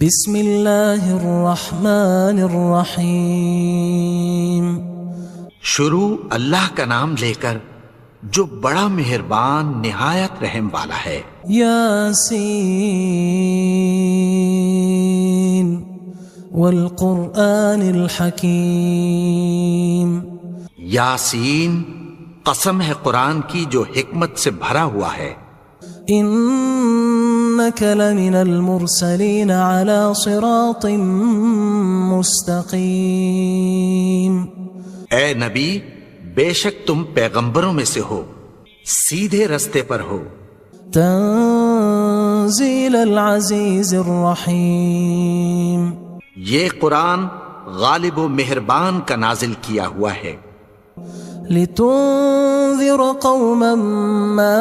بسم اللہ الرحمن الرحیم۔ شروع اللہ کا نام لے کر جو بڑا مہربان نہایت رحم والا ہے۔ یاسین والقرآن الحکیم۔ یاسین، قسم ہے قرآن کی جو حکمت سے بھرا ہوا ہے۔ انک لمن المرسلین علی صراط مستقیم۔ اے نبی، بے شک تم پیغمبروں میں سے ہو، سیدھے رستے پر ہو۔ تنزیل العزیز الرحیم۔ یہ قرآن غالب و مہربان کا نازل کیا ہوا ہے۔ لتنذر قوما ما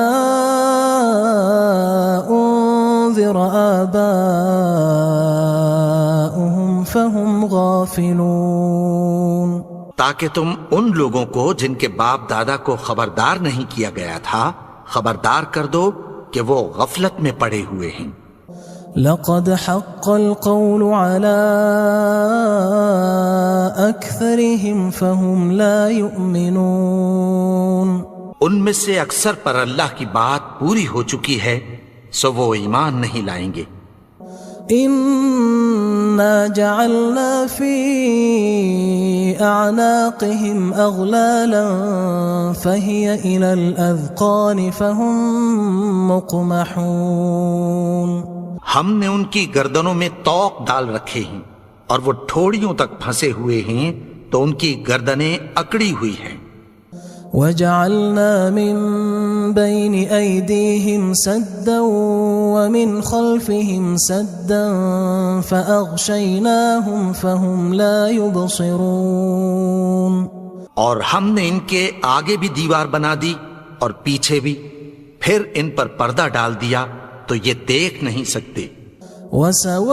انذر آباؤهم فهم غافلون۔ تاکہ تم ان لوگوں کو جن کے باپ دادا کو خبردار نہیں کیا گیا تھا خبردار کر دو کہ وہ غفلت میں پڑے ہوئے ہیں۔ لقد حق القول على أكثرهم فهم لا يؤمنون۔ ان میں سے اکثر پر اللہ کی بات پوری ہو چکی ہے سو وہ ایمان نہیں لائیں گے۔ إنا جعلنا في أعناقهم أغلالا فهي إلى الأذقان فهم مقمحون۔ ہم نے ان کی گردنوں میں طوق ڈال رکھے ہیں اور وہ ٹھوڑیوں تک پھنسے ہوئے ہیں تو ان کی گردنیں اکڑی ہوئی ہیں۔ وَجَعَلْنَا مِن بَيْنِ أَيْدِيهِمْ سَدًّا وَمِنْ خَلْفِهِمْ سَدًّا فَأَغْشَيْنَاهُمْ فَهُمْ لَا يُبْصِرُونَ۔ اور ہم نے ان کے آگے بھی دیوار بنا دی اور پیچھے بھی، پھر ان پر پردہ ڈال دیا تو یہ دیکھ نہیں سکتے۔ وَسَوَاءٌ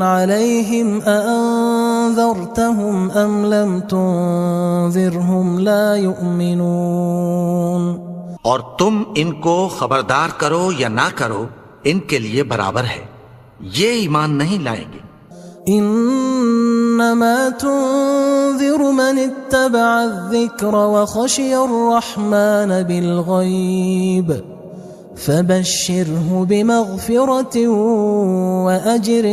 عَلَيْهِمْ أَأَنذَرْتَهُمْ أَمْ لَمْ تُنذِرْهُمْ لَا يُؤْمِنُونَ۔ اور تم ان کو خبردار کرو یا نہ کرو ان کے لیے برابر ہے، یہ ایمان نہیں لائیں گے۔ انما تنذر من اتبع الذکر وخشی الرحمن بالغیب فبشرہ بمغفرۃ واجر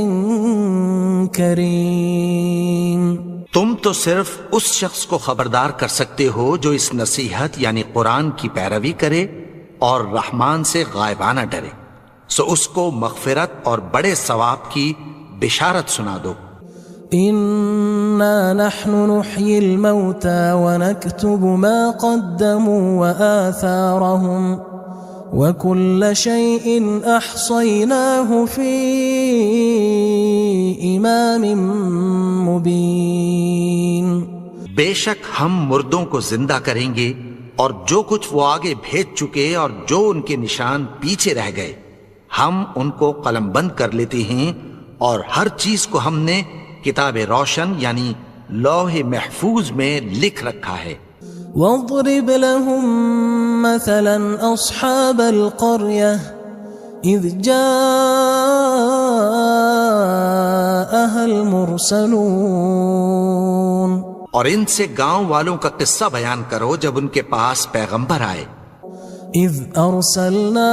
کریم۔ تم تو صرف اس شخص کو خبردار کر سکتے ہو جو اس نصیحت یعنی قرآن کی پیروی کرے اور رحمان سے غائبانہ ڈرے، سو اس کو مغفرت اور بڑے ثواب کی بشارت سنا دو۔ انا نحن نحيي الموتى ونكتب ما قدموا وآثارهم وكل شيء احصيناه في امام مبين۔ بے شک ہم مردوں کو زندہ کریں گے اور جو کچھ وہ آگے بھیج چکے اور جو ان کے نشان پیچھے رہ گئے ہم ان کو قلم بند کر لیتے ہیں، اور ہر چیز کو ہم نے کتاب روشن یعنی لوح محفوظ میں لکھ رکھا ہے۔ واضرب لهم مثلا اصحاب القرية اذ جاءها المرسلون۔ اور ان سے گاؤں والوں کا قصہ بیان کرو جب ان کے پاس پیغمبر آئے۔ اذ ارسلنا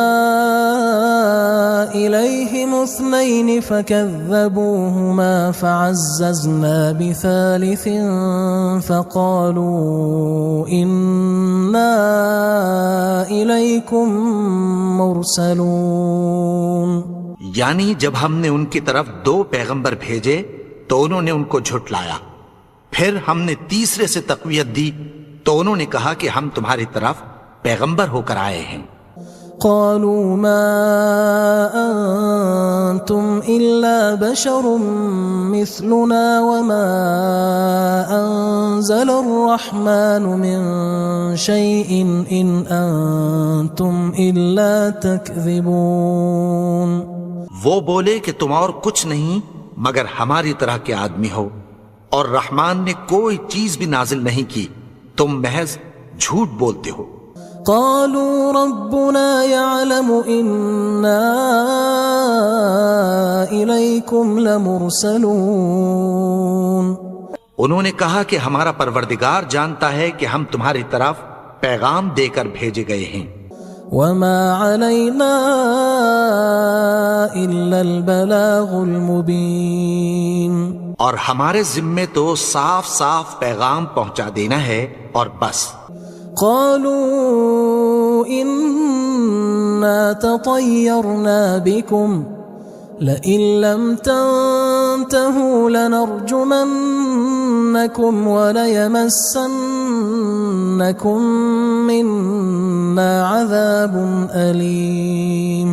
الیہم اثنین فکذبوہما فعززنا بثالث فقالوا انا الیکم مرسلون۔ یعنی جب ہم نے ان کی طرف 2 پیغمبر بھیجے تو انہوں نے ان کو جھٹلایا، پھر ہم نے تیسرے سے تقویت دی تو انہوں نے کہا کہ ہم تمہاری طرف پیغمبر ہو کر آئے ہیں۔ قالوا ما انتم الا بشر مثلنا وما انزل الرحمن من شيء ان انتم الا تكذبون۔ وہ بولے کہ تم اور کچھ نہیں مگر ہماری طرح کے آدمی ہو، اور رحمان نے کوئی چیز بھی نازل نہیں کی، تم محض جھوٹ بولتے ہو۔ قالوا ربنا يعلم إنا إليكم لمرسلون. انہوں نے کہا کہ ہمارا پروردگار جانتا ہے کہ ہم تمہاری طرف پیغام دے کر بھیجے گئے ہیں. وما علينا إلا البلاغ المبين. اور ہمارے ذمے تو صاف صاف پیغام پہنچا دینا ہے اور بس. قالوا إنا تطيرنا بكم لئن لم تنتهوا لنرجمنكم وليمسنكم منا عذاب أليم.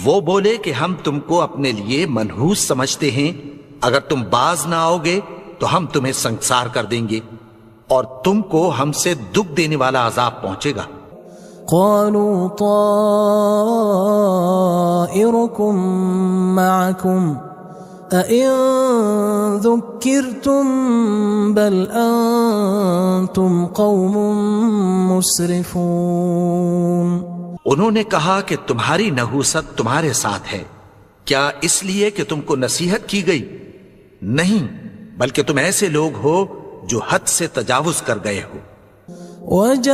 وہ بولے کہ ہم تم کو اپنے لیے منحوس سمجھتے ہیں، اگر تم باز نہ آؤ گے تو ہم تمہیں سنسار کر دیں گے اور تم کو ہم سے دکھ دینے والا عذاب پہنچے گا. قالوا طائركم معكم أئن ذكرتم بل أنتم قوم مسرفون. انہوں نے کہا کہ تمہاری نحوست تمہارے ساتھ ہے، کیا اس لیے کہ تم کو نصیحت کی گئی؟ نہیں، بلکہ تم ایسے لوگ ہو جو حد سے تجاوز کر گئے ہو. وجاء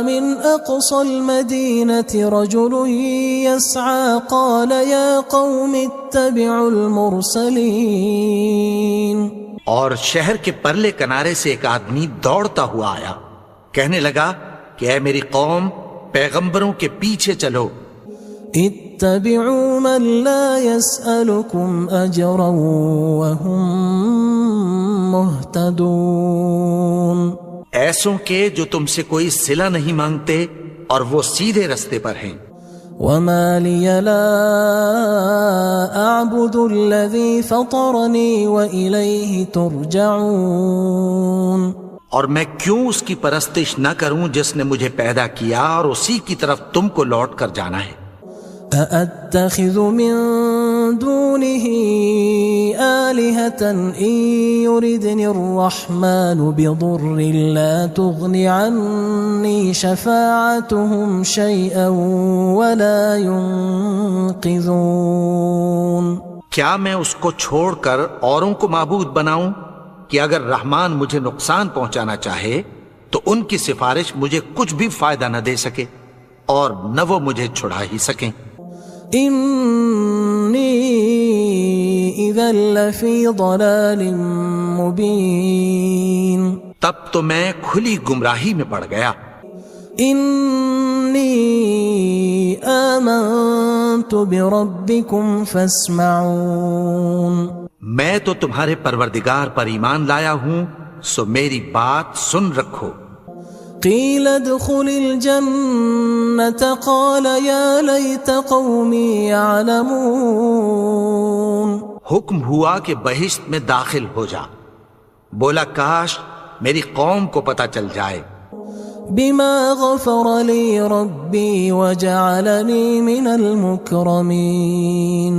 من أقصى المدينة رجل يسعى قال يا قوم اتبعوا المرسلين. اور شہر کے پرلے کنارے سے ایک آدمی دوڑتا ہوا آیا، کہنے لگا کہ اے میری قوم، پیغمبروں کے پیچھے چلو. اتبعوا من لا يسألكم أجرا وهم مهتدون. ایسوں کے جو تم سے کوئی صلہ نہیں مانگتے اور وہ سیدھے رستے پر ہیں. وما لي لا أعبد الذي فطرني وإليه ترجعون. اور میں کیوں اس کی پرستش نہ کروں جس نے مجھے پیدا کیا اور اسی کی طرف تم کو لوٹ کر جانا ہے. أأتخذ من دونه آلهة إن يردني الرحمن بضر لا تغن عني شفاعتهم شيئا ولا ينقذون. کیا میں اس کو چھوڑ کر اوروں کو معبود بناؤں کہ اگر رحمان مجھے نقصان پہنچانا چاہے تو ان کی سفارش مجھے کچھ بھی فائدہ نہ دے سکے اور نہ وہ مجھے چھڑا ہی سکیں. إني إذا لفي ضلال مبين. تب تو میں کھلی گمراہی میں پڑ گیا. إني آمنت بربكم فاسمعون. میں تو تمہارے پروردگار پر ایمان لایا ہوں، سو میری بات سن رکھو. قيل ادخل الجنة قال يا ليت قومي يعلمون. حکم ہوا کہ بہشت میں داخل ہو جا. بولا کاش میری قوم کو پتہ چل جائے. بما غفر لي ربي وجعلني من المكرمين.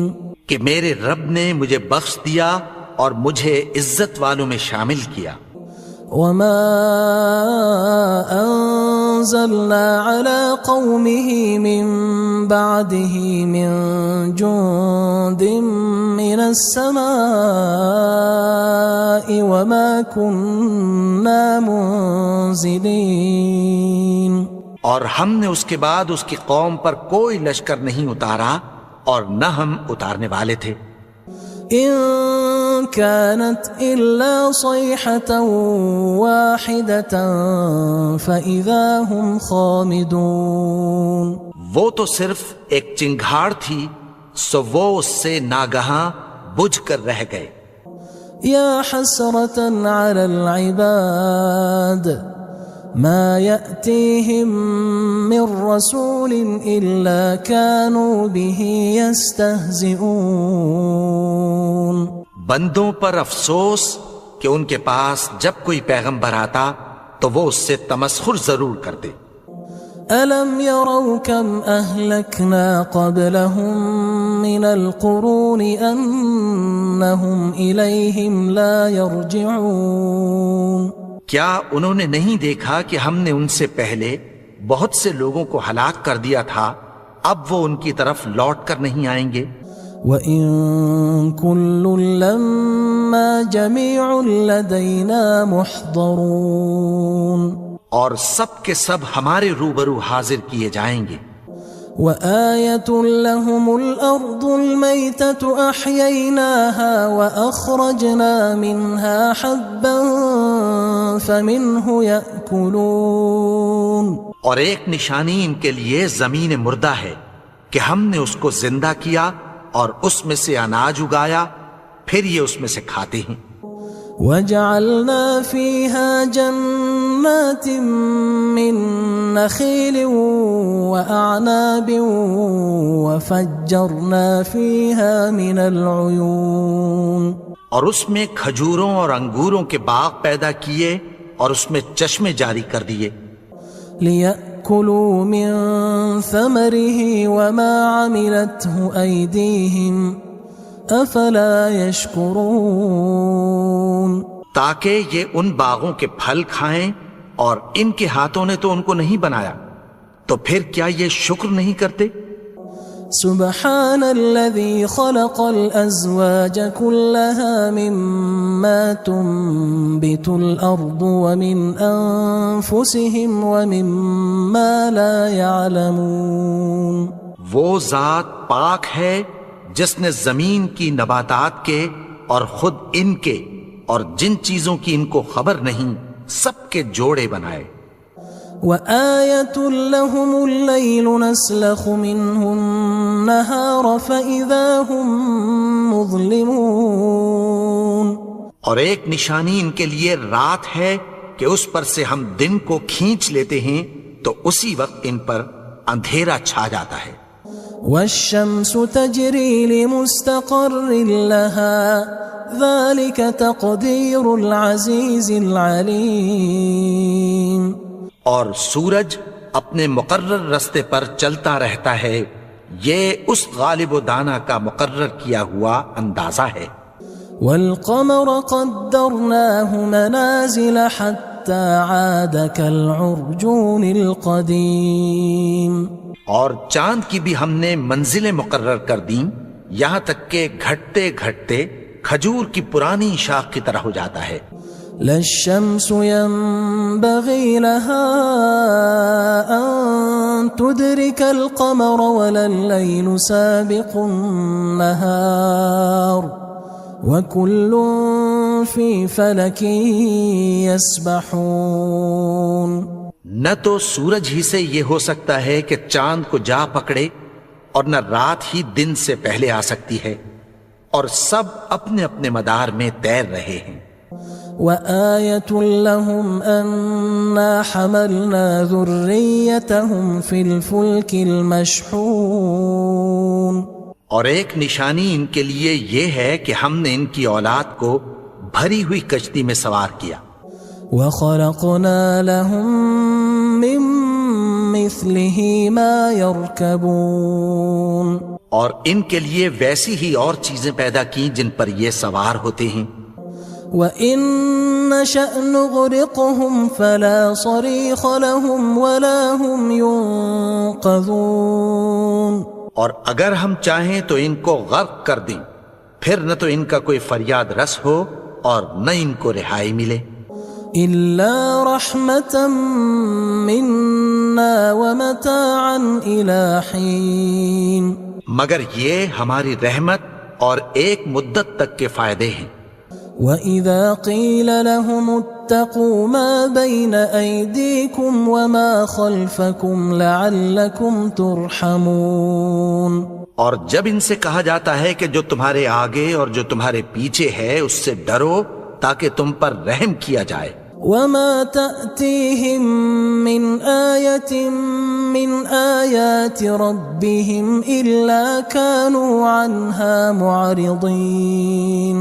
کہ میرے رب نے مجھے بخش دیا اور مجھے عزت والوں میں شامل کیا. وما أنزلنا على قومه من بعده من جند من السماء وما كنا منزلين. اور ہم نے اس کے بعد اس کی قوم پر کوئی لشکر نہیں اتارا اور نہ ہم اتارنے والے تھے. إن كانت إلا صيحة واحدة فإذا هم خامدون. وہ تو صرف ایک چنگھاڑ تھی، سو وہ اس سے ناگہاں بجھ کر رہ گئے. يا حسرة على العباد ما يأتيهم من رسول إلا كانوا به يستهزئون. بندوں پر افسوس کہ ان کے پاس جب کوئی پیغمبر آتا تو وہ اس سے تمسخر ضرور کرتے. ألم يروا كم أهلكنا قبلهم من القرون أنهم إليهم لا يرجعون. کیا انہوں نے نہیں دیکھا کہ ہم نے ان سے پہلے بہت سے لوگوں کو ہلاک کر دیا تھا، اب وہ ان کی طرف لوٹ کر نہیں آئیں گے؟ وَإِن كُلٌّ لَمَّا جَمِيعٌ لَدَيْنَا مُحْضَرُونَ، اور سب کے سب ہمارے روبرو حاضر کیے جائیں گے۔ وَآيَةٌ لَهُمُ الْأَرْضُ الْمَيْتَةُ أَحْيَيْنَاهَا وَأَخْرَجْنَا مِنْهَا حَبًّا فَمِنْهُ يَأْكُلُونَ، اور ایک نشانی ان کے لیے زمین مردہ ہے کہ ہم نے اس کو زندہ کیا اور اس میں سے اناج اگایا، پھر یہ اس میں سے کھاتے ہیں۔ وَجَعَلْنَا فِيهَا جَنَّاتٍ مِّن نَخِيلٍ وَأَعْنَابٍ وَفَجَّرْنَا فِيهَا مِنَ الْعُيُونِ، اور اس میں کھجوروں اور انگوروں کے باغ پیدا کیے اور اس میں چشمے جاری کر دیے، لِيَأْكُلُوا مِن ثَمَرِهِ وَمَا عَمِلَتْهُ أَيْدِيهِمْ أَفَلَا يَشْكُرُونَ، تاکہ یہ ان باغوں کے پھل کھائیں، اور ان کے ہاتھوں نے تو ان کو نہیں بنایا، تو پھر کیا یہ شکر نہیں کرتے؟ سبحان الذي خلق الأزواج كلها مما تنبت الأرض ومن أنفسهم ومما لا يعلمون، وہ ذات پاک ہے جس نے زمین کی نباتات کے اور خود ان کے اور جن چیزوں کی ان کو خبر نہیں سب کے جوڑے بنائے۔ وَآيَةٌ لَهُمُ اللَّيْلُ نَسْلَخُ مِنْهُ النَّهَارَ فَإِذَا هُمْ مُظْلِمُونَ، اور ایک نشانی ان کے لیے رات ہے کہ اس پر سے ہم دن کو کھینچ لیتے ہیں تو اسی وقت ان پر اندھیرا چھا جاتا ہے۔ وَالشَّمْسُ تَجْرِي لِمُسْتَقَرٍّ لَهَا ذَلِكَ تَقْدِيرُ الْعَزِيزِ الْعَلِيمِ، اور سورج اپنے مقرر رستے پر چلتا رہتا ہے، یہ اس غالب و دانا کا مقرر کیا ہوا اندازہ ہے۔ وَالْقَمَرَ قَدَّرْنَاهُ مَنَازِلَ حَتَّى عَادَ كَالْعُرْجُونِ الْقَدِيمِ، اور چاند کی بھی ہم نے منزلیں مقرر کر دیں، یہاں تک کہ گھٹتے گھٹتے کھجور کی پرانی شاخ کی طرح ہو جاتا ہے۔ لا الشمس ينبغي لها أن تدرك القمر ولا الليل سابق النهار وكل في فلك يسبحون، نہ تو سورج ہی سے یہ ہو سکتا ہے کہ چاند کو جا پکڑے، اور نہ رات ہی دن سے پہلے آ سکتی ہے، اور سب اپنے اپنے مدار میں تیر رہے ہیں۔ وَآيَةٌ لَهُمْ أَنَّا حَمَلْنَا ذُرِّيَّتَهُمْ فِي الْفُلْكِ الْمَشْحُونِ، اور ایک نشانی ان کے لیے یہ ہے کہ ہم نے ان کی اولاد کو بھری ہوئی کشتی میں سوار کیا۔ وَخَلَقْنَا لَهُم مِّن مِّثْلِهِ مَا يَرْكَبُونَ، اور ان کے لیے ویسی ہی اور چیزیں پیدا کی جن پر یہ سوار ہوتے ہیں۔ وَإِن نَّشَأْ نُغْرِقْهُمْ فَلَا صَرِيخَ لَهُمْ وَلَا هُمْ يُنقَذُونَ، اور اگر ہم چاہیں تو ان کو غرق کر دیں، پھر نہ تو ان کا کوئی فریاد رس ہو اور نہ ان کو رہائی ملے۔ إِلَّا رَحْمَةً مِّنَّا وَمَتَاعًا إِلَى حِينٍ، مگر یہ ہماری رحمت اور ایک مدت تک کے فائدے ہیں۔ وَإِذَا قِيلَ لَهُمُ اتَّقُوا مَا بَيْنَ أَيْدِيكُمْ وَمَا خَلْفَكُمْ لَعَلَّكُمْ تُرْحَمُونَ، اور جب ان سے کہا جاتا ہے کہ جو تمہارے آگے اور جو تمہارے پیچھے ہے اس سے ڈرو تاکہ تم پر رحم کیا جائے۔ وَمَا تَأْتِيهِم مِّنْ آيَةٍ مِّنْ آيَاتِ رَبِّهِمْ إِلَّا كَانُوا عَنْهَا مُعْرِضِينَ،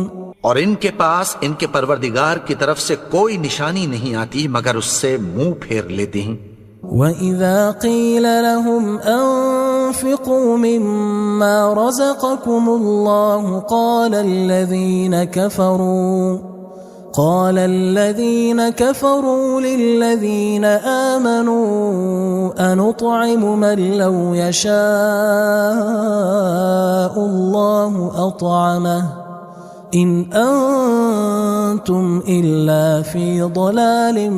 اور ان کے پاس ان کے پروردگار کی طرف سے کوئی نشانی نہیں آتی مگر اس سے منہ پھیر لیتے ہیں۔ وَإِذَا قِيلَ لَهُمْ أَنفِقُوا مِمَّا رَزَقَكُمُ اللَّهُ قال الذين كفروا للذين آمنوا أنطعم من لو يشاء الله أطعمه إن أنتم إلا في ضلال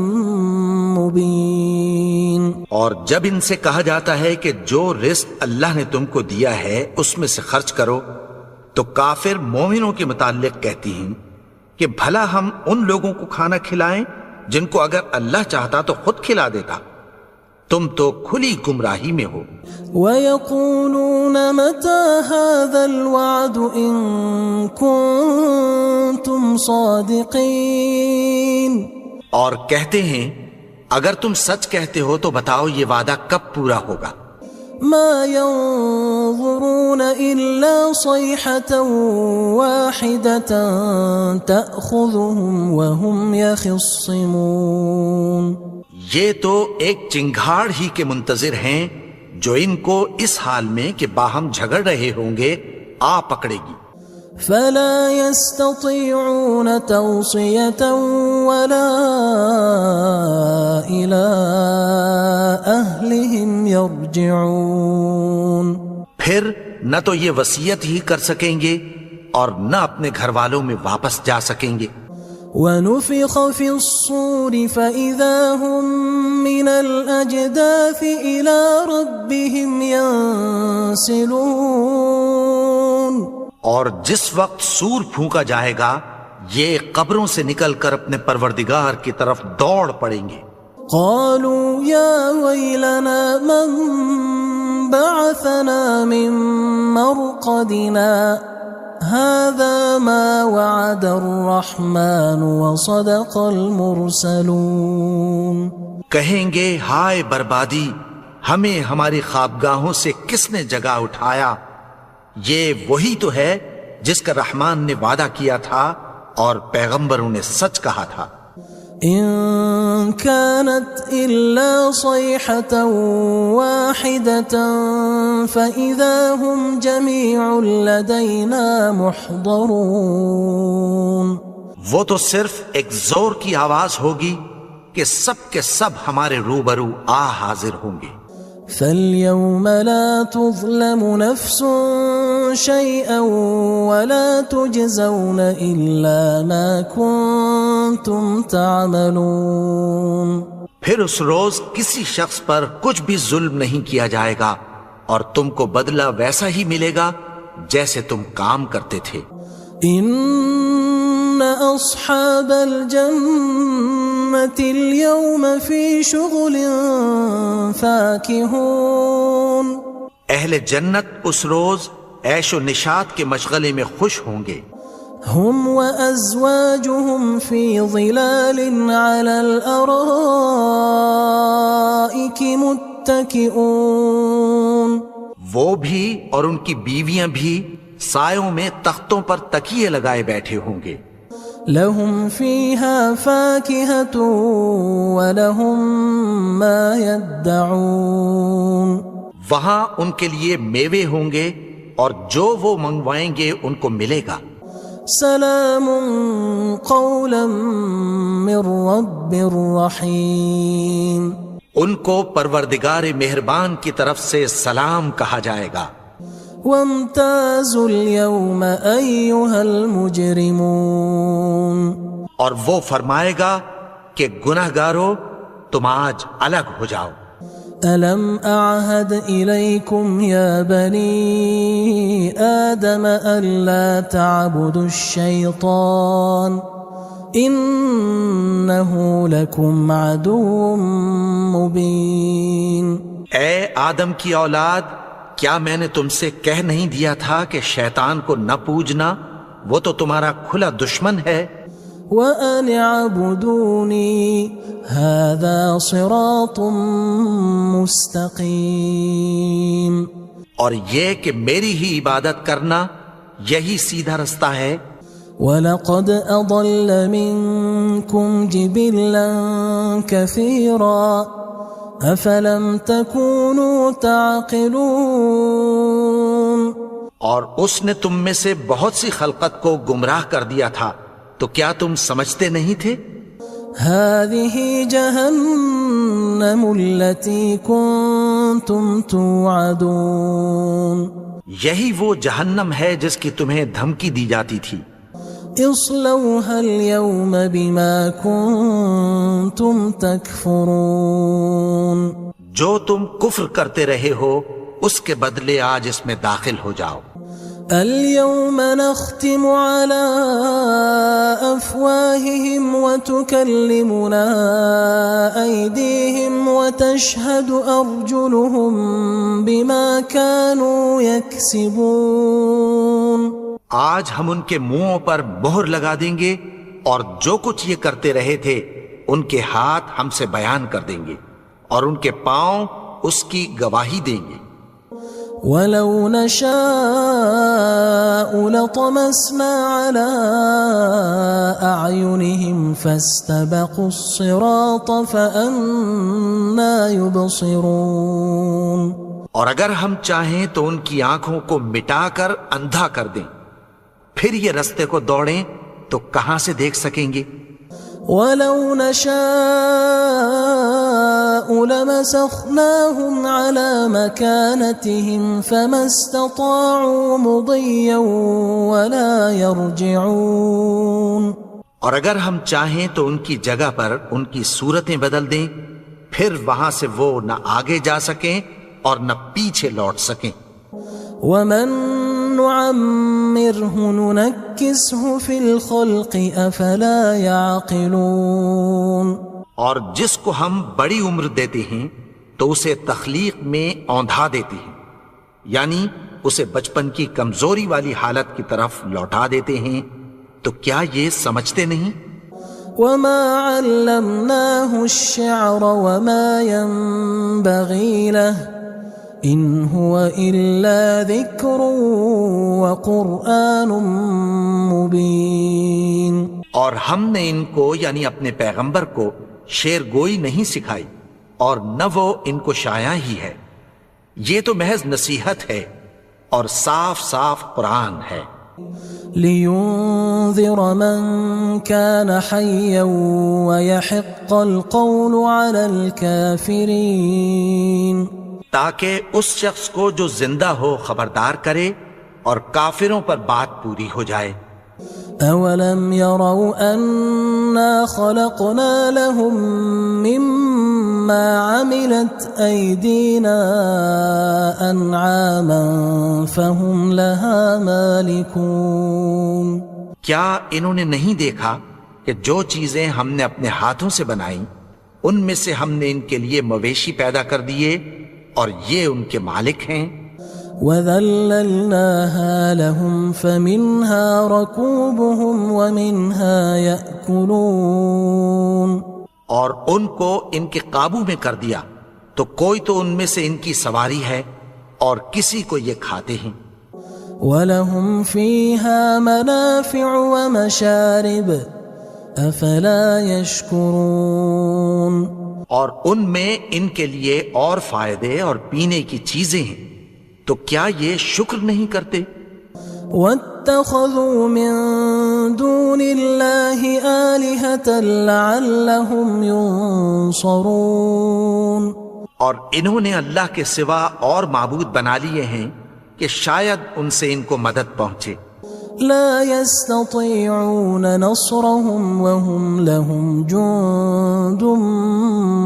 مبين. اور جب ان سے کہا جاتا ہے کہ جو رزق اللہ نے تم کو دیا ہے اس میں سے خرچ کرو، تو کافر مومنوں کے متعلق کہتی ہیں کہ بھلا ہم ان لوگوں کو کھانا کھلائیں جن کو اگر اللہ چاہتا تو خود کھلا دیتا. تم تو کھلی گمراہی میں ہو. وَيَقُولُونَ مَتَى هَذَا الْوَعْدُ إِن كُنتُمْ صَادِقِينَ. اور کہتے ہیں اگر تم سچ کہتے ہو تو بتاؤ یہ وعدہ کب پورا ہوگا. ما ينظرون إلا صيحة واحدة تأخذهم وهم يخصمون. یہ تو ایک چنگھاڑ ہی کے منتظر ہیں جو ان کو اس حال میں کہ باہم جھگڑ رہے ہوں گے آ پکڑے گی. فلا يستطيعون توصية ولا إلى أهلهم يرجعون. پھر نہ تو یہ وصیت ہی کر سکیں گے اور نہ اپنے گھر والوں میں واپس جا سکیں گے. وَنُفِخَ فِي الصُّورِ فَإِذَا هُم مِّنَ الْأَجْدَاثِ إِلَى رَبِّهِمْ يَنسِلُونَ. اور جس وقت سور پھونکا جائے گا یہ قبروں سے نکل کر اپنے پروردگار کی طرف دوڑ پڑیں گے. قالوا يا ويلنا من بعثنا من مرقدنا هذا ما وعد الرحمن وصدق المرسلون. کہیں گے ہائے بربادی، ہمیں ہماری خوابگاہوں سے کس نے جگا اٹھایا. یہ وہی تو ہے جس کا رحمان نے وعدہ کیا تھا اور پیغمبروں نے سچ کہا تھا. إن كانت إلا صيحة واحدة فإذا هم جميع لدينا محضرون. وہ تو صرف ایک زور کی آواز ہوگی کہ سب کے سب ہمارے روبرو آ حاضر ہوں گے. فاليوم لا تظلم نفس شيئا ولا تجزون إلا ما كنتم تعملون. پھر اس روز کسی شخص پر کچھ بھی ظلم نہیں کیا جائے گا اور تم کو بدلہ ویسا ہی ملے گا جیسے تم کام کرتے تھے. إن أصحاب الجنة اليوم في شغل فاكهون. اہل جنت اس روز عیش و نشاط کے مشغلے میں خوش ہوں گے. هم وأزواجهم في ظلال على الأرائك متكئون. وہ بھی اور ان کی بیویاں بھی سایوں میں تختوں پر تکیے لگائے بیٹھے ہوں گے. لهم فيها فاكهة ولهم ما يدعون. وہاں ان کے لیے میوے ہوں گے اور جو وہ منگوائیں گے ان کو ملے گا. سلام قولا من رب رحیم. ان کو پروردگار مہربان کی طرف سے سلام کہا جائے گا. وامتازوا اليوم أيها المجرمون. اور وہ فرمائے گا کہ گناہگارو تم آج الگ ہو جاؤ. ألم أعهد إليكم يا بني آدم ألا تعبدوا الشيطان إنه لكم عدو مبين. اے آدم کی اولاد، کیا میں نے تم سے کہہ نہیں دیا تھا کہ شیطان کو نہ پوجنا، وہ تو تمہارا کھلا دشمن ہے. وَأَنِ اعْبُدُونِي هَذَا صِرَاطٌ مُسْتَقِيمٌ. اور یہ کہ میری ہی عبادت کرنا یہی سیدھا رستہ ہے. وَلَقَدْ أَضَلَّ مِنْكُمْ جِبِلًّا كَثِيرًا أَفَلَمْ تَكُونُوا تَعْقِلُونَ. اور اس نے تم میں سے بہت سی خلقت کو گمراہ کر دیا تھا، تو کیا تم سمجھتے نہیں تھے؟ هذه جهنم التي كنتم توعدون یہی وہ جہنم ہے جس کی تمہیں دھمکی دی جاتی تھی. اصلوها اليوم بما كنتم تكفرون جو تم کفر کرتے رہے ہو اس کے بدلے آج اس میں داخل ہو جاؤ. اليوم نختم على أفواههم وتكلمنا أيديهم وتشهد أرجلهم بما كانوا يكسبون. آج ہم ان کے منہوں پر مہر لگا دیں گے اور جو کچھ یہ کرتے رہے تھے ان کے ہاتھ ہم سے بیان کر دیں گے اور ان کے پاؤں اس کی گواہی دیں گے. وَلَوْ نَشَاءُ لَطَمَسْنَا عَلَىٰ أَعْيُنِهِمْ فَاسْتَبَقُوا الصِّرَاطَ فَأَنَّىٰ يُبْصِرُونَ. اور اگر ہم چاہیں تو ان کی آنکھوں کو مٹا کر اندھا کر دیں، پھر یہ رستے کو دوڑیں تو کہاں سے دیکھ سکیں گے. وَلَوْ نَشَاءُ لَمَسَخْنَاهُمْ عَلَىٰ مَكَانَتِهِمْ فَمَا اسْتَطَاعُوا مُضِيًّا وَلَا يَرْجِعُونَ. اور اگر ہم چاہیں تو ان کی جگہ پر ان کی صورتیں بدل دیں، پھر وہاں سے وہ نہ آگے جا سکیں اور نہ پیچھے لوٹ سکیں. وَمَن نُعَمِّرْهُ نُنَكِّسْهُ فِي الْخَلْقِ أَفَلَا يَعْقِلُونَ. اور جس کو ہم بڑی عمر دیتے ہیں تو اسے تخلیق میں اوندھا دیتے ہیں، یعنی اسے بچپن کی کمزوری والی حالت کی طرف لوٹا دیتے ہیں. تو کیا یہ سمجھتے نہیں؟ وَمَا عَلَّمْنَاهُ الشِّعْرَ وَمَا يَنبَغِي لَهُ إِنْ هُوَ إِلَّا ذِكْرٌ وَقُرْآنٌ مُبِينٌ. اور ہم نے ان کو یعنی اپنے پیغمبر کو شعر گوئی نہیں سکھائی اور نہ وہ ان کو شایع ہی ہے، یہ تو محض نصیحت ہے اور صاف صاف قرآن ہے. لِيُنذِرَ مَن كَانَ حَيًّا وَيَحِقَّ الْقَوْلُ عَلَى الْكَافِرِينَ. تاکہ اس شخص کو جو زندہ ہو خبردار کرے اور کافروں پر بات پوری ہو جائے. أَوَلَمْ يَرَوْا أَنَّا خَلَقْنَا لَهُم مِّمَّا عَمِلَتْ أَيْدِينَا أَنْعَامًا فَهُمْ لَهَا مَالِكُونَ. کیا انہوں نے نہیں دیکھا کہ جو چیزیں ہم نے اپنے ہاتھوں سے بنائیں ان میں سے ہم نے ان کے لیے مویشی پیدا کر دیے اور یہ ان کے مالک ہیں. وَذَلَّلْنَاهَا لَهُمْ فَمِنْهَا رَكُوبُهُمْ وَمِنْهَا يَأْكُلُونَ. اور ان کو ان کے قابو میں کر دیا تو کوئی تو ان میں سے ان کی سواری ہے اور کسی کو یہ کھاتے ہیں. وَلَهُمْ فِيهَا مَنَافِعُ وَمَشَارِبُ أَفَلَا يَشْكُرُونَ. اور ان میں ان کے لیے اور فائدے اور پینے کی چیزیں ہیں، تو کیا یہ شکر نہیں کرتے؟ وَاتَّخَذُوا مِن دُونِ اللَّهِ آلِهَةً لَعَلَّهُمْ يُنصَرُونَ. اور انہوں نے اللہ کے سوا اور معبود بنا لیے ہیں کہ شاید ان سے ان کو مدد پہنچے. لا يستطيعون نصرهم وهم لهم جند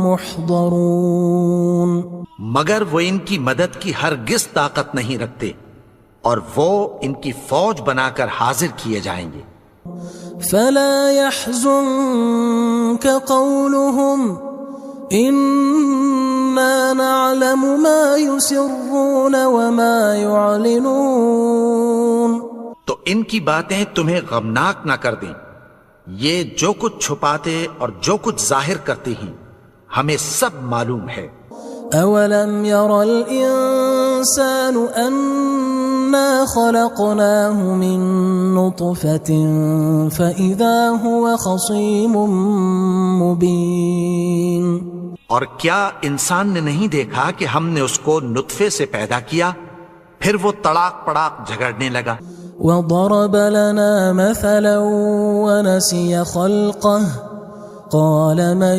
محضرون. مگر وہ ان کی مدد کی ہرگز طاقت نہیں رکھتے اور وہ ان کی فوج بنا کر حاضر کیے جائیں گے. فلا يحزنك قولهم إنا نعلم ما يسرون وما يعلنون. تو ان کی باتیں تمہیں غمناک نہ کر دیں، یہ جو کچھ چھپاتے اور جو کچھ ظاہر کرتے ہیں ہمیں سب معلوم ہے. أَوَلَمْ يَرَ الْإِنسَانُ أَنَّا خَلَقْنَاهُ مِن نُّطْفَةٍ فَإِذَا هُوَ خَصِيمٌ مُّبِينٌ. اور کیا انسان نے نہیں دیکھا کہ ہم نے اس کو نطفے سے پیدا کیا، پھر وہ تڑاک پڑاک جھگڑنے لگا. وضرب لنا مثلا ونسي خلقه قال من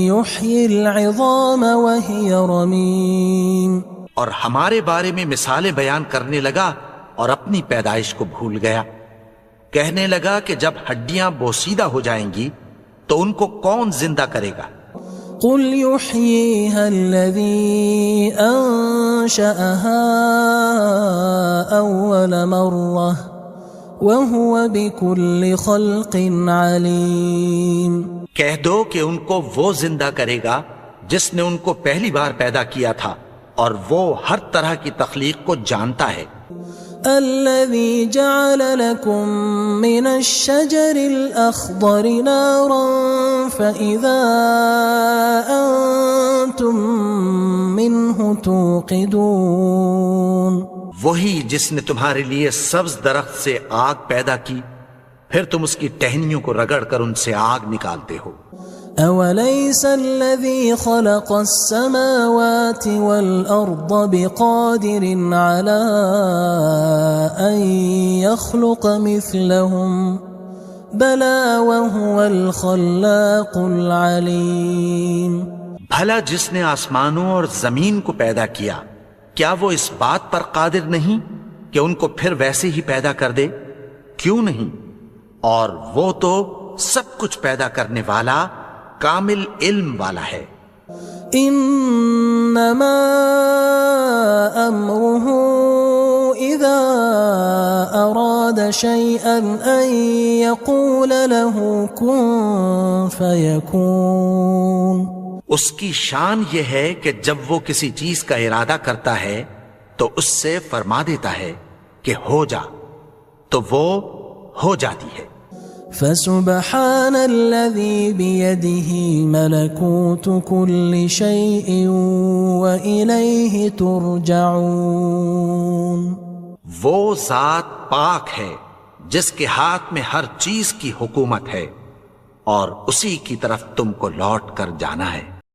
يحيي العظام وهي رميم. اور ہمارے بارے میں مثالیں بیان کرنے لگا اور اپنی پیدائش کو بھول گیا. کہنے لگا کہ جب ہڈیاں بوسیدہ ہو جائیں گی تو ان کو کون زندہ کرے گا؟ قل يحييها الذي أنشأها أول مرة وهو بكل خلق عليم. کہہ دو کہ ان کو وہ زندہ کرے گا جس نے ان کو پہلی بار پیدا کیا تھا اور وہ ہر طرح کی تخلیق کو جانتا ہے. الذي جعل لكم من الشجر الأخضر نارا فإذا أنتم منه توقدون. وہی جس نے تمہارے لیے سبز درخت سے آگ پیدا کی پھر تم اس کی ٹہنیوں کو رگڑ کر ان سے آگ نکالتے ہو. أوليس الذي خلق السماوات والأرض بقادر على أن يخلق مثلهم بلى وهو الخلاق العليم. بھلا جس نے آسمانوں اور زمین کو پیدا کیا کیا وہ اس بات پر قادر نہیں کہ ان کو پھر ویسے ہی پیدا کر دے؟ کیوں نہیں؟ اور وہ تو سب کچھ پیدا کرنے والا کامل علم والا ہے. انما امره اذا اراد شيئا ان يقول له كن فيكون. اس کی شان یہ ہے کہ جب وہ کسی چیز کا ارادہ کرتا ہے تو اس سے فرما دیتا ہے کہ ہو جا تو وہ ہو جاتی ہے. فسبحان الذي بيده ملكوت كل شيء وإليه ترجعون. وہ ذات پاک ہے جس کے ہاتھ میں ہر چیز کی حکومت ہے اور اسی کی طرف تم کو لوٹ کر جانا ہے.